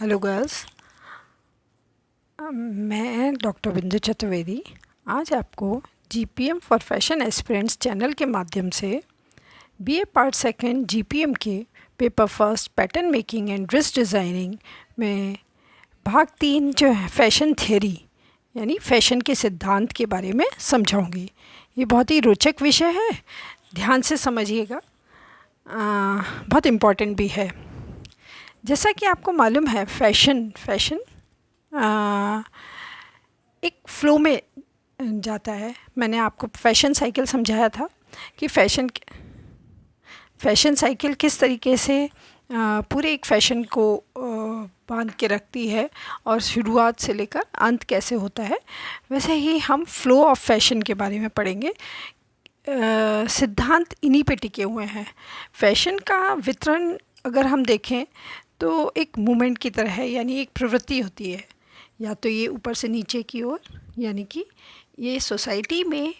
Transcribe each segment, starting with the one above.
Hello girls, मैं doctor बिंदु चतुर्वेदी आज आपको GPM for fashion aspirants channel के माध्यम से बीए पार्ट सेकंड जीपीएम के paper first pattern making and dress designing में भाग 3 जो है फैशन थियरी यानी फैशन के सिद्धांत के बारे में समझाऊंगी। ये बहुत ही रोचक विषय है, ध्यान से समझिएगा, बहुत इम्पॉर्टेंट भी है। जैसा कि आपको मालूम है फैशन एक फ्लो में जाता है। मैंने आपको फैशन साइकिल समझाया था कि फैशन साइकिल किस तरीके से पूरे एक फैशन को बांध के रखती है और शुरुआत से लेकर अंत कैसे होता है। वैसे ही हम फ्लो ऑफ फैशन के बारे में पढ़ेंगे। सिद्धांत इन्हीं पे टिके हुए हैं। फैशन का वितरण अगर हम देखें तो एक मूवमेंट की तरह है, यानी एक प्रवृत्ति होती है, या तो ये ऊपर से नीचे की ओर, यानी कि ये सोसाइटी में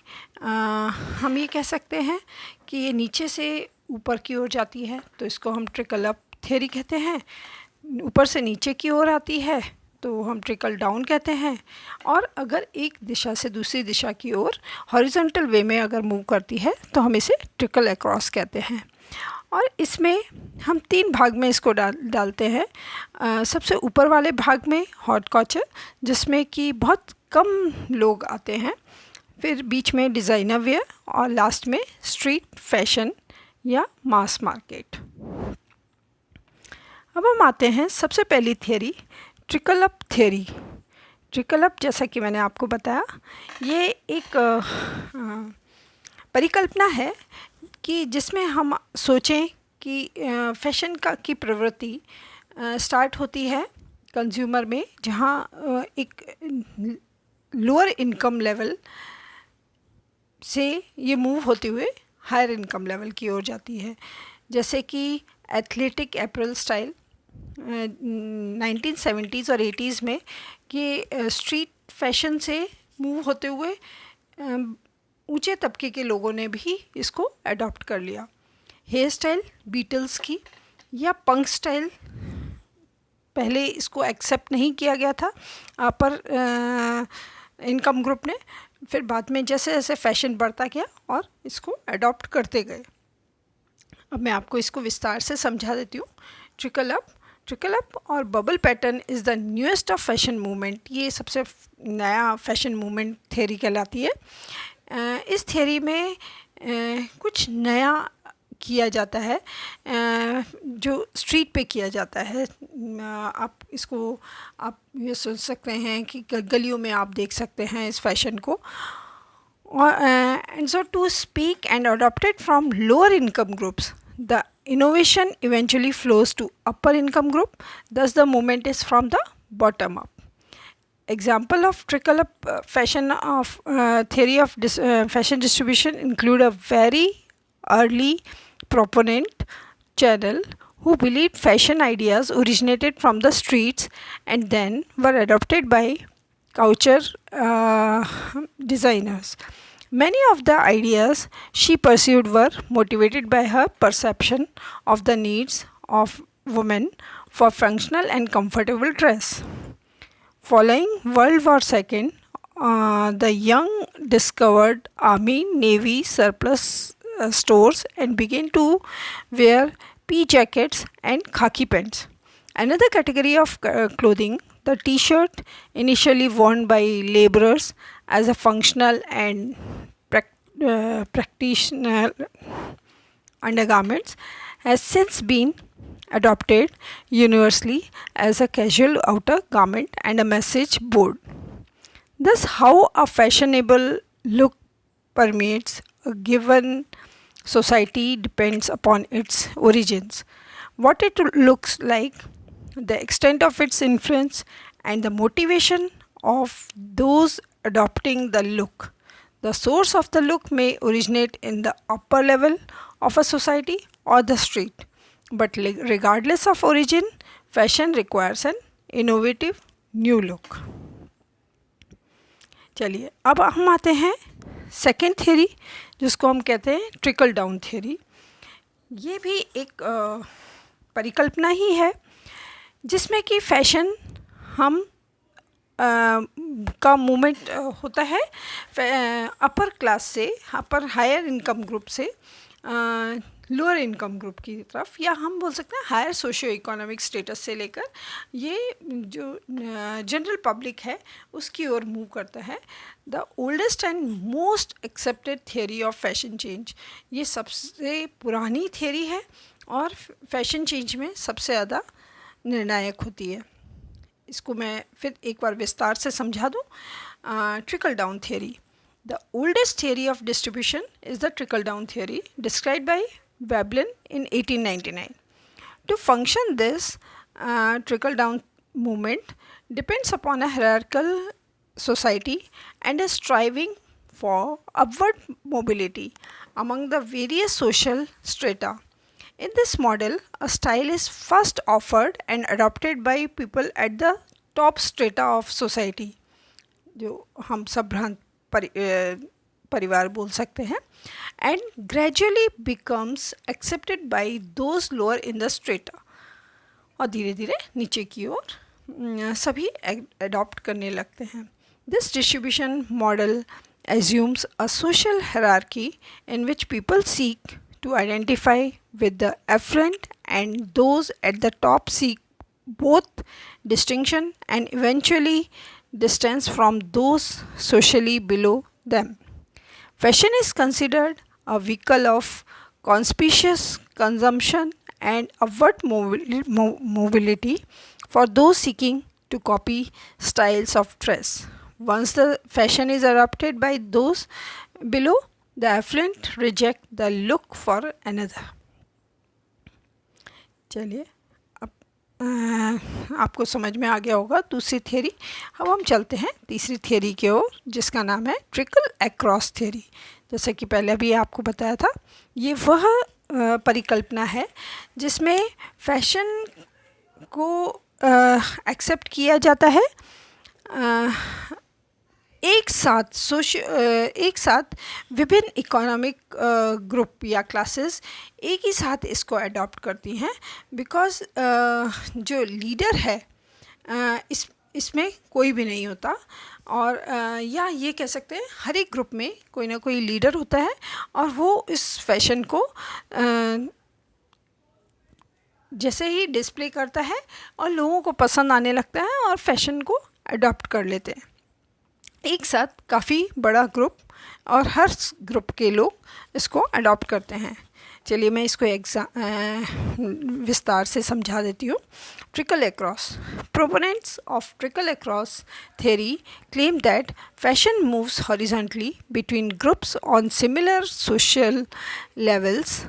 हम ये कह सकते हैं कि ये नीचे से ऊपर की ओर जाती है तो इसको हम ट्रिकल अप थ्योरी कहते हैं। ऊपर से नीचे की ओर आती है तो हम ट्रिकल डाउन कहते हैं। और अगर एक दिशा से दूसरी दिशा की ओर हॉरिजॉन्टल वे में अगर मूव करती है तो हम इसे ट्रिकल अक्रॉस कहते हैं। और इसमें हम 3 भाग में इसको डालते हैं। सबसे ऊपर वाले भाग में हॉट कल्चर, जिसमें कि बहुत कम लोग आते हैं, फिर बीच में डिज़ाइनर वेयर और लास्ट में स्ट्रीट फैशन या मास मार्केट। अब हम आते हैं सबसे पहली theory, trickle up theory. Trickle up, जैसा कि मैंने आपको बताया, ये एक परिकल्पना है कि जिसमें हम सोचें कि फैशन की प्रवृत्ति स्टार्ट होती है कंज्यूमर में, जहाँ एक लोअर इनकम लेवल से ये मूव होते हुए हायर इनकम लेवल की ओर जाती है। जैसे कि एथलेटिक अपैरल स्टाइल 1970s और 80s में ये स्ट्रीट फैशन से मूव होते हुए ऊंचे तबके के लोगों ने भी इसको अडॉप्ट कर लिया। हेयर स्टाइल बीटल्स की या पंक स्टाइल, पहले इसको एक्सेप्ट नहीं किया गया था अपर इनकम ग्रुप ने, फिर बाद में जैसे जैसे फैशन बढ़ता गया और इसको अडॉप्ट करते गए। अब मैं आपको इसको विस्तार से समझा देती हूँ। ट्रिकल अप और bubble pattern is the newest of fashion movement. ये सबसे नया फैशन मूवमेंट थ्योरी कहलाती है। इस थ्योरी में कुछ नया किया जाता है, जो स्ट्रीट पे किया जाता है। आप ये सोच सकते हैं कि गलियों में आप देख सकते हैं इस फैशन को। And so to speak and adopted from lower income groups, the innovation eventually flows to upper income group. Thus the movement is from the bottom up. Example of trickle up fashion of theory of fashion distribution include a very early proponent channel who believed fashion ideas originated from the streets and then were adopted by culture designers. Many of the ideas she pursued were motivated by her perception of the needs of women for functional and comfortable dress. Following World War II, the young discovered army, navy surplus stores and began to wear pea jackets and khaki pants. Another category of clothing, the t-shirt, initially worn by laborers as a functional and practitioner undergarments, has since been adopted universally as a casual outer garment and a message board. Thus, how a fashionable look permeates a given society depends upon its origins, what it looks like, the extent of its influence, and the motivation of those adopting the look. The source of the look may originate in the upper level of a society or the street, but regardless of origin, fashion requires an innovative new look. चलिए, अब हम आते हैं second theory, जिसको हम कहते हैं trickle down theory. ये भी एक परिकल्पना ही है जिसमें कि फैशन हम का मूवमेंट होता है अपर क्लास से, अपर हायर इनकम ग्रुप से लोअर इनकम ग्रुप की तरफ, या हम बोल सकते हैं हायर सोशियो इकोनॉमिक स्टेटस से लेकर ये जो जनरल पब्लिक है उसकी ओर मूव करता है। The oldest and most accepted theory of fashion change, ये सबसे पुरानी थियोरी है और फैशन चेंज में सबसे ज़्यादा निर्णायक होती है। इसको मैं फिर एक बार विस्तार से समझा दूँ। Trickle down theory, the oldest theory of distribution is the trickle down theory described bye Veblen in 1899. To function, this trickle down movement depends upon a hierarchical society and a striving for upward mobility among the various social strata. In this model, a style is first offered and adopted by people at the top strata of society, जो हम संभ्रांत परिवार बोल सकते हैं, and gradually becomes accepted by those lower in the strata, और धीरे धीरे नीचे की ओर सभी अडॉप्ट करने लगते हैं। This distribution model assumes a social hierarchy in which people seek to identify with the affluent and those at the top seek both distinction and eventually distance from those socially below them. Fashion is considered a vehicle of conspicuous consumption and upward mobility for those seeking to copy styles of dress. Once the fashion is adopted by those below, the affluent reject the look for another. चलिए, आपको समझ में आ गया होगा दूसरी theory. अब हम चलते हैं तीसरी थियरी की ओर, जिसका नाम है ट्रिकल अक्रॉस थियरी। जैसे कि पहले भी आपको बताया था, ये वह परिकल्पना है जिसमें फैशन को एक्सेप्ट किया जाता है एक साथ विभिन्न इकोनॉमिक ग्रुप या क्लासेस एक ही साथ इसको अडॉप्ट करती हैं, बिकॉज़ जो लीडर है इसमें कोई भी नहीं होता, और या ये कह सकते हैं हर एक ग्रुप में कोई ना कोई लीडर होता है और वो इस फैशन को जैसे ही डिस्प्ले करता है और लोगों को पसंद आने लगता है और फैशन को अडॉप्ट कर लेते हैं एक साथ काफ़ी बड़ा ग्रुप, और हर ग्रुप के लोग इसको अडॉप्ट करते हैं। चलिए मैं इसको विस्तार से समझा देती हूँ। Trickle across, proponents of trickle across theory claim that fashion moves horizontally between groups on similar social levels.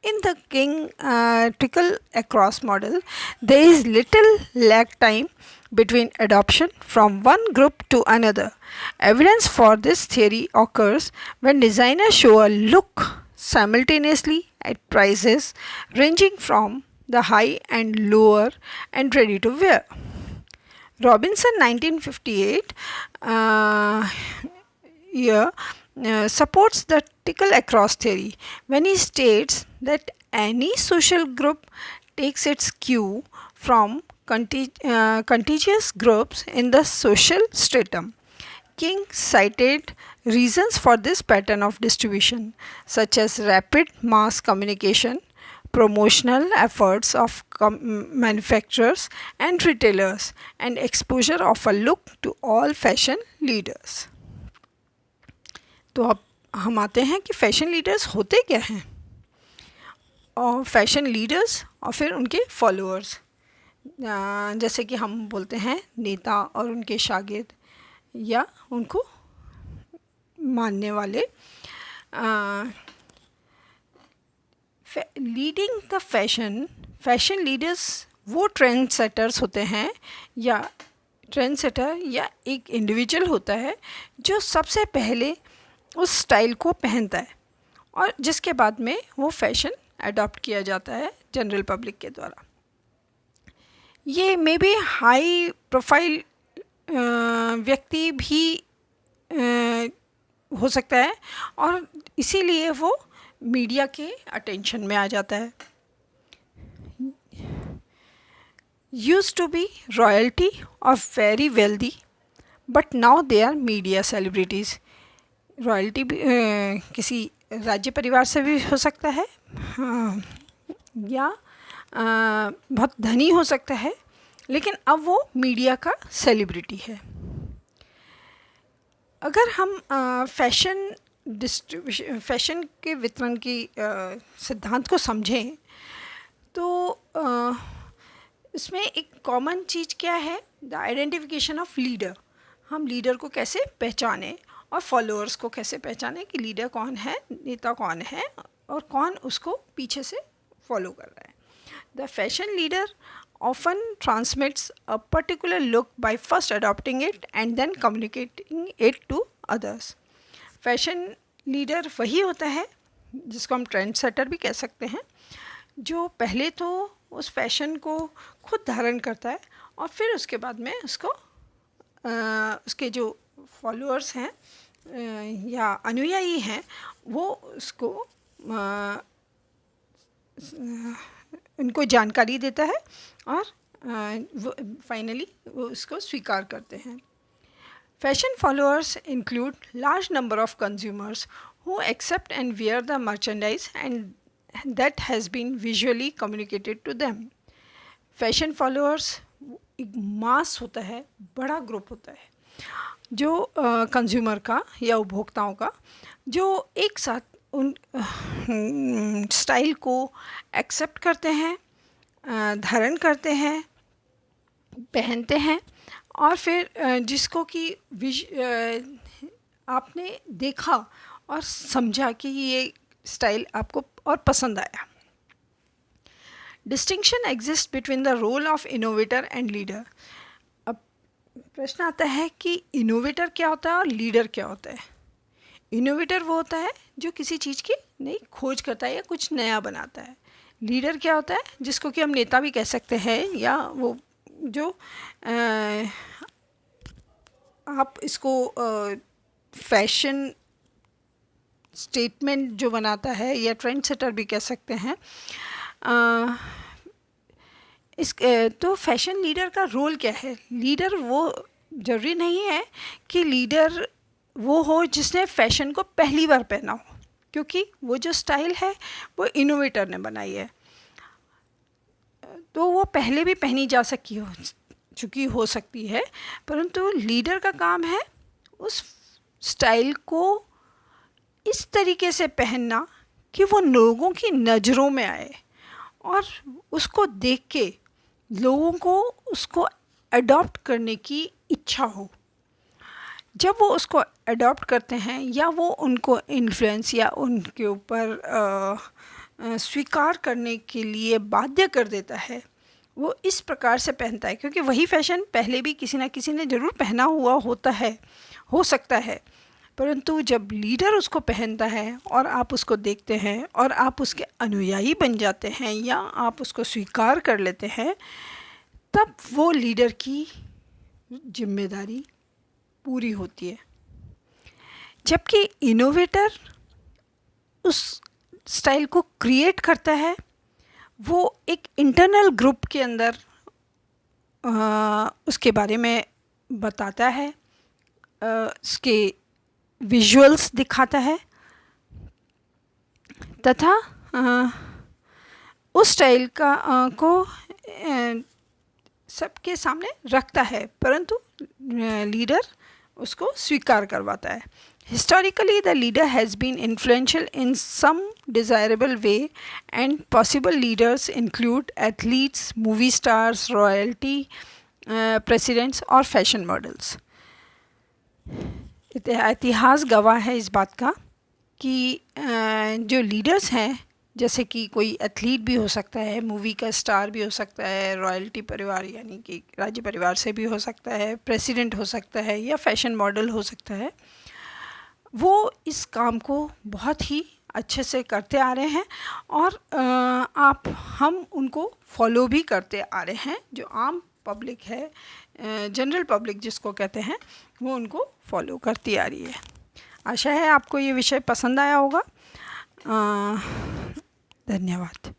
In the King trickle across model, there is little lag time between adoption from one group to another. Evidence for this theory occurs when designers show a look simultaneously at prices ranging from the high and lower and ready to wear. Robinson 1958 supports the trickle across theory when he states that any social group takes its cue from contiguous groups in the social stratum. King cited reasons for this pattern of distribution, such as rapid mass communication, promotional efforts of manufacturers and retailers, and exposure of a look to all fashion leaders. तो अब हम आते हैं कि fashion leaders होते क्या हैं, और फैशन लीडर्स और फिर उनके फॉलोअर्स, जैसे कि हम बोलते हैं नेता और उनके शागिर्द या उनको मानने वाले। लीडिंग द फैशन लीडर्स वो ट्रेंड सेटर्स होते हैं, या ट्रेंड सेटर या एक इंडिविजुअल होता है जो सबसे पहले उस स्टाइल को पहनता है और जिसके बाद में वो फैशन अडॉप्ट किया जाता है जनरल पब्लिक के द्वारा। ये मे बी हाई प्रोफाइल व्यक्ति भी हो सकता है, और इसीलिए वो मीडिया के अटेंशन में आ जाता है। used to be royalty or very wealthy, but now they are media celebrities. Royalty भी किसी राज्य परिवार से भी हो सकता है, या बहुत धनी हो सकता है, लेकिन अब वो मीडिया का सेलिब्रिटी है. अगर हम फैशन के वितरण की सिद्धांत को समझें तो इसमें एक कॉमन चीज़ क्या है, द आइडेंटिफिकेशन ऑफ लीडर. हम लीडर को कैसे पहचानें और फॉलोअर्स को कैसे पहचानें कि लीडर कौन है, नेता कौन है और कौन उसको पीछे से फॉलो कर रहा है. The fashion leader often transmits a particular look by first adopting it and then communicating it to others. Fashion leader वही होता है जिसको हम ट्रेंड सेटर भी कह सकते हैं, जो पहले तो उस फैशन को खुद धारण करता है और फिर उसके बाद में उसको उसके जो फॉलोअर्स हैं या अनुयायी हैं वो उसको उनको जानकारी देता है और फाइनली वो उसको स्वीकार करते हैं. Fashion followers include large number of consumers who accept and wear the merchandise and that has been visually communicated to them. Fashion followers एक मास होता है, बड़ा ग्रुप होता है जो कंज्यूमर का या उपभोक्ताओं का, जो एक साथ उन स्टाइल को एक्सेप्ट करते हैं, धारण करते हैं, पहनते हैं और फिर जिसको कि आपने देखा और समझा कि ये स्टाइल आपको और पसंद आया. Distinction exist between the role of innovator and leader. अब प्रश्न आता है कि इनोवेटर क्या होता है और लीडर क्या होता है. इनोवेटर वो होता है जो किसी चीज़ की नई खोज करता है या कुछ नया बनाता है. लीडर क्या होता है, जिसको कि हम नेता भी कह सकते हैं, या वो जो आप इसको फैशन स्टेटमेंट जो बनाता है या ट्रेंड सेटर भी कह सकते हैं. तो फैशन लीडर का रोल क्या है. लीडर वो ज़रूरी नहीं है कि लीडर वो हो जिसने फैशन को पहली बार पहना हो, क्योंकि वो जो स्टाइल है वो इनोवेटर ने बनाई है, तो वो पहले भी पहनी जा चुकी हो सकती है, परंतु लीडर का काम है उस स्टाइल को इस तरीके से पहनना कि वो लोगों की नज़रों में आए और उसको देख के लोगों को उसको अडॉप्ट करने की इच्छा हो. जब वो उसको अडॉप्ट करते हैं या वो उनको इन्फ्लुएंस या उनके ऊपर स्वीकार करने के लिए बाध्य कर देता है, वो इस प्रकार से पहनता है, क्योंकि वही फैशन पहले भी किसी ना किसी ने ज़रूर पहना हुआ होता है, हो सकता है, परंतु जब लीडर उसको पहनता है और आप उसको देखते हैं और आप उसके अनुयायी बन जाते हैं या आप उसको स्वीकार कर लेते हैं, तब वो लीडर की जिम्मेदारी पूरी होती है. जबकि इनोवेटर उस स्टाइल को क्रिएट करता है, वो एक इंटरनल ग्रुप के अंदर उसके बारे में बताता है, उसके विजुअल्स दिखाता है तथा उस स्टाइल को सबके सामने रखता है, परंतु लीडर उसको स्वीकार करवाता है. Historically, the leader has been influential in some desirable way, and possible leaders include athletes, movie stars, royalty, presidents और fashion models. इतिहास गवाह है इस बात का कि जो लीडर्स हैं, जैसे कि कोई एथलीट भी हो सकता है, मूवी का स्टार भी हो सकता है, रॉयल्टी परिवार यानी कि राज्य परिवार से भी हो सकता है, प्रेसिडेंट हो सकता है या फैशन मॉडल हो सकता है, वो इस काम को बहुत ही अच्छे से करते आ रहे हैं और हम उनको फॉलो भी करते आ रहे हैं. जो आम पब्लिक है, जनरल पब्लिक जिसको कहते हैं, वो उनको फॉलो करती आ रही है. आशा है आपको ये विषय पसंद आया होगा. धन्यवाद.